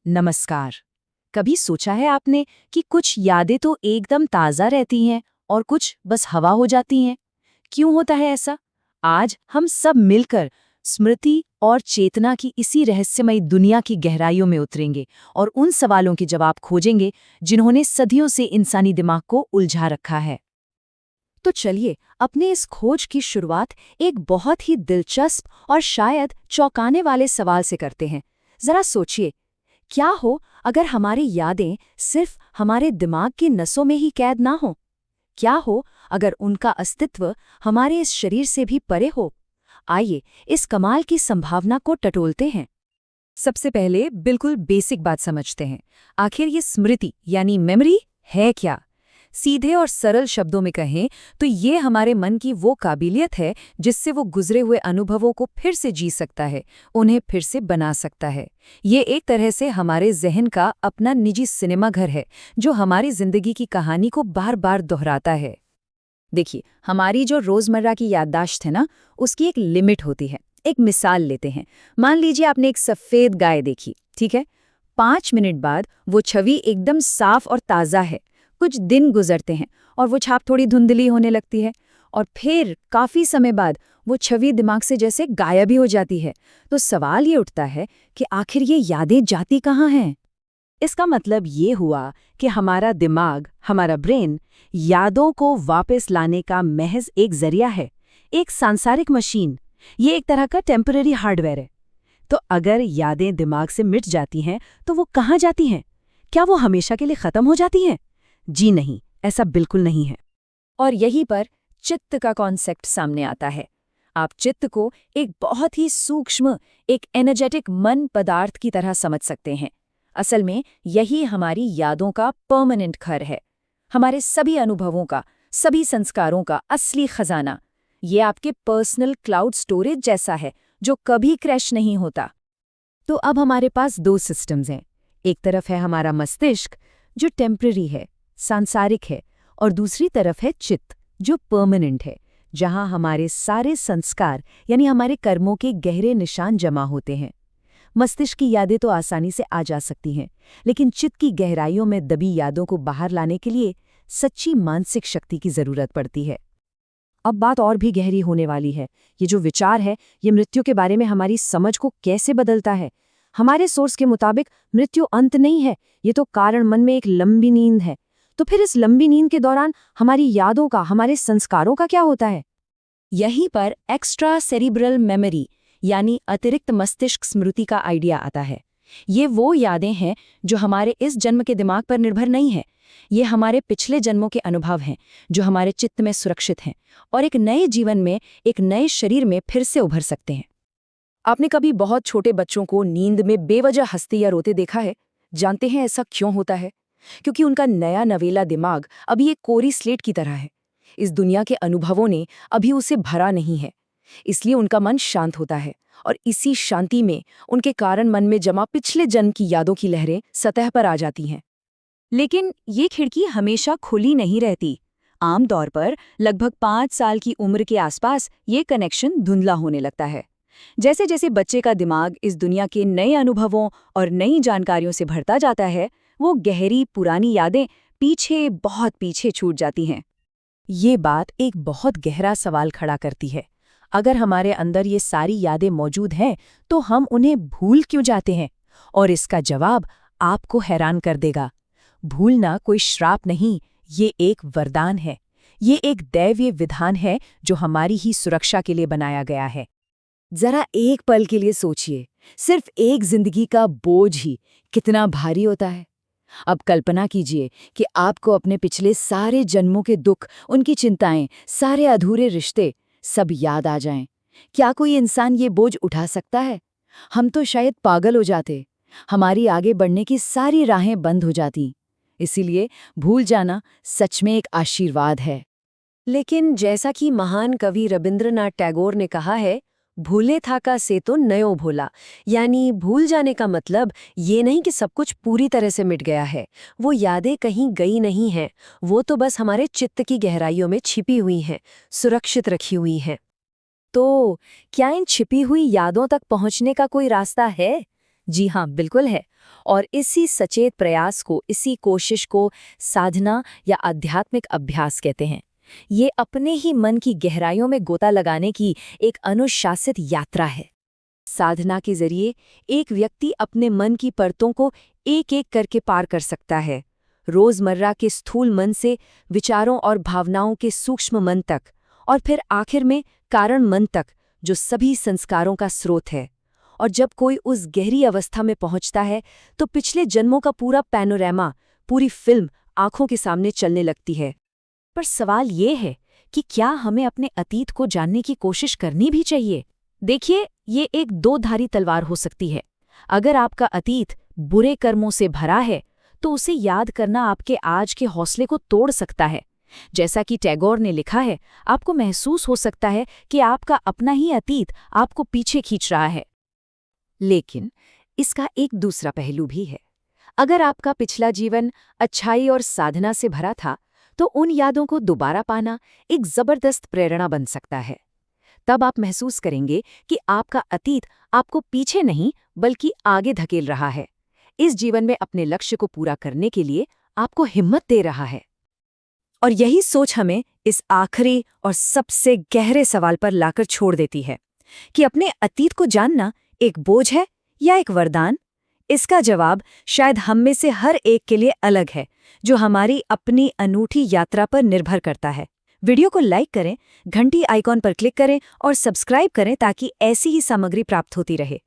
नमस्कार। कभी सोचा है आपने कि कुछ यादें तो एकदम ताज़ा रहती हैं और कुछ बस हवा हो जाती हैं? क्यों होता है ऐसा? आज हम सब मिलकर स्मृति और चेतना की इसी रहस्यमयी दुनिया की गहराइयों में उतरेंगे और उन सवालों के जवाब खोजेंगे जिन्होंने सदियों से इंसानी दिमाग को उलझा रखा है। तो चलिए अपने इस खोज की शुरुआत एक बहुत ही दिलचस्प और शायद चौंकाने वाले सवाल से करते हैं। जरा सोचिए, क्या हो अगर हमारी यादें सिर्फ हमारे दिमाग की नसों में ही कैद ना हो? क्या हो अगर उनका अस्तित्व हमारे इस शरीर से भी परे हो? आइए इस कमाल की संभावना को टटोलते हैं। सबसे पहले बिल्कुल बेसिक बात समझते हैं। आखिर ये स्मृति यानी मेमोरी है क्या? सीधे और सरल शब्दों में कहें तो ये हमारे मन की वो काबिलियत है जिससे वो गुजरे हुए अनुभवों को फिर से जी सकता है, उन्हें फिर से बना सकता है। ये एक तरह से हमारे जहन का अपना निजी सिनेमा घर है जो हमारी जिंदगी की कहानी को बार बार दोहराता है। देखिए, हमारी जो रोजमर्रा की याददाश्त है ना, उसकी एक लिमिट होती है। एक मिसाल लेते हैं। मान लीजिए आपने एक सफेद गाय देखी, ठीक है? 5 मिनट बाद वो छवि एकदम साफ और ताज़ा है। कुछ दिन गुजरते हैं और वो छाप थोड़ी धुंधली होने लगती है और फिर काफ़ी समय बाद वो छवि दिमाग से जैसे गायब ही हो जाती है। तो सवाल ये उठता है कि आखिर ये यादें जाती कहाँ हैं? इसका मतलब ये हुआ कि हमारा दिमाग, हमारा ब्रेन, यादों को वापस लाने का महज एक जरिया है, एक सांसारिक मशीन। ये एक तरह का टेम्पररी हार्डवेयर है। तो अगर यादें दिमाग से मिट जाती हैं तो वो कहाँ जाती हैं? क्या वो हमेशा के लिए खत्म हो जाती हैं? जी नहीं, ऐसा बिल्कुल नहीं है। और यहीं पर चित्त का कॉन्सेप्ट सामने आता है। आप चित्त को एक बहुत ही सूक्ष्म, एक एनर्जेटिक मन पदार्थ की तरह समझ सकते हैं। असल में यही हमारी यादों का परमानेंट घर है, हमारे सभी अनुभवों का, सभी संस्कारों का असली खजाना। ये आपके पर्सनल क्लाउड स्टोरेज जैसा है जो कभी क्रैश नहीं होता। तो अब हमारे पास दो सिस्टम्स हैं। एक तरफ है हमारा मस्तिष्क जो टेम्पररी है, सांसारिक है, और दूसरी तरफ है चित्त जो परमानेंट है, जहां हमारे सारे संस्कार यानी हमारे कर्मों के गहरे निशान जमा होते हैं। मस्तिष्क की यादें तो आसानी से आ जा सकती हैं, लेकिन चित्त की गहराइयों में दबी यादों को बाहर लाने के लिए सच्ची मानसिक शक्ति की जरूरत पड़ती है। अब बात और भी गहरी होने वाली है। ये जो विचार है, ये मृत्यु के बारे में हमारी समझ को कैसे बदलता है। हमारे सोर्स के मुताबिक मृत्यु अंत नहीं है, ये तो कारण मन में एक लंबी नींद है। तो फिर इस लंबी नींद के दौरान हमारी यादों का, हमारे संस्कारों का क्या होता है? यहीं पर एक्स्ट्रा सेरिब्रल मेमोरी यानी अतिरिक्त मस्तिष्क स्मृति का आइडिया आता है। ये वो यादें हैं जो हमारे इस जन्म के दिमाग पर निर्भर नहीं है। ये हमारे पिछले जन्मों के अनुभव हैं जो हमारे चित्त में सुरक्षित हैं और एक नए जीवन में, एक नए शरीर में फिर से उभर सकते हैं। आपने कभी बहुत छोटे बच्चों को नींद में बेवजह हंसते या रोते देखा है? जानते हैं ऐसा क्यों होता है? क्योंकि उनका नया नवेला दिमाग अभी एक कोरी स्लेट की तरह है। इस दुनिया के अनुभवों ने अभी उसे भरा नहीं है, इसलिए उनका मन शांत होता है और इसी शांति में उनके कारण मन में जमा पिछले जन्म की यादों की लहरें सतह पर आ जाती हैं। लेकिन ये खिड़की हमेशा खुली नहीं रहती। आमतौर पर लगभग 5 साल की उम्र के आसपास ये कनेक्शन धुंधला होने लगता है। जैसे जैसे बच्चे का दिमाग इस दुनिया के नए अनुभवों और नई जानकारियों से भरता जाता है, वो गहरी पुरानी यादें पीछे, बहुत पीछे छूट जाती हैं। ये बात एक बहुत गहरा सवाल खड़ा करती है। अगर हमारे अंदर ये सारी यादें मौजूद हैं, तो हम उन्हें भूल क्यों जाते हैं? और इसका जवाब आपको हैरान कर देगा। भूलना कोई श्राप नहीं, ये एक वरदान है। ये एक दैवीय विधान है जो हमारी ही सुरक्षा के लिए बनाया गया है। जरा एक पल के लिए सोचिए, सिर्फ एक जिंदगी का बोझ ही कितना भारी होता है। अब कल्पना कीजिए कि आपको अपने पिछले सारे जन्मों के दुख, उनकी चिंताएं, सारे अधूरे रिश्ते सब याद आ जाएं। क्या कोई इंसान ये बोझ उठा सकता है? हम तो शायद पागल हो जाते। हमारी आगे बढ़ने की सारी राहें बंद हो जाती। इसीलिए भूल जाना सच में एक आशीर्वाद है। लेकिन जैसा कि महान कवि रविंद्रनाथ टैगोर ने कहा है, भूले थाका से तो नयो भोला। यानी भूल जाने का मतलब ये नहीं कि सब कुछ पूरी तरह से मिट गया है। वो यादें कहीं गई नहीं हैं, वो तो बस हमारे चित्त की गहराइयों में छिपी हुई हैं, सुरक्षित रखी हुई हैं। तो क्या इन छिपी हुई यादों तक पहुंचने का कोई रास्ता है? जी हाँ, बिल्कुल है। और इसी सचेत प्रयास को, इसी कोशिश को साधना या आध्यात्मिक अभ्यास कहते हैं। ये अपने ही मन की गहराइयों में गोता लगाने की एक अनुशासित यात्रा है। साधना के जरिए एक व्यक्ति अपने मन की परतों को एक-एक करके पार कर सकता है, रोजमर्रा के स्थूल मन से विचारों और भावनाओं के सूक्ष्म मन तक, और फिर आखिर में कारण मन तक, जो सभी संस्कारों का स्रोत है। और जब कोई उस गहरी अवस्था में पहुंचता है, तो पिछले जन्मों का पूरा पैनोरामा, पूरी फिल्म आंखों के सामने चलने लगती है। पर सवाल ये है कि क्या हमें अपने अतीत को जानने की कोशिश करनी भी चाहिए? देखिए, ये एक दो-धारी तलवार हो सकती है। अगर आपका अतीत बुरे कर्मों से भरा है, तो उसे याद करना आपके आज के हौसले को तोड़ सकता है। जैसा कि टैगोर ने लिखा है, आपको महसूस हो सकता है कि आपका अपना ही अतीत आपको पीछे खींच रहा है। लेकिन इसका एक दूसरा पहलू भी है। अगर आपका पिछला जीवन अच्छाई और साधना से भरा था, तो उन यादों को दोबारा पाना एक जबरदस्त प्रेरणा बन सकता है। तब आप महसूस करेंगे कि आपका अतीत आपको पीछे नहीं बल्कि आगे धकेल रहा है, इस जीवन में अपने लक्ष्य को पूरा करने के लिए आपको हिम्मत दे रहा है। और यही सोच हमें इस आखिरी और सबसे गहरे सवाल पर लाकर छोड़ देती है कि अपने अतीत को जानना एक बोझ है या एक वरदान। इसका जवाब शायद हम में से हर एक के लिए अलग है, जो हमारी अपनी अनूठी यात्रा पर निर्भर करता है। वीडियो को लाइक करें, घंटी आइकॉन पर क्लिक करें और सब्सक्राइब करें ताकि ऐसी ही सामग्री प्राप्त होती रहे।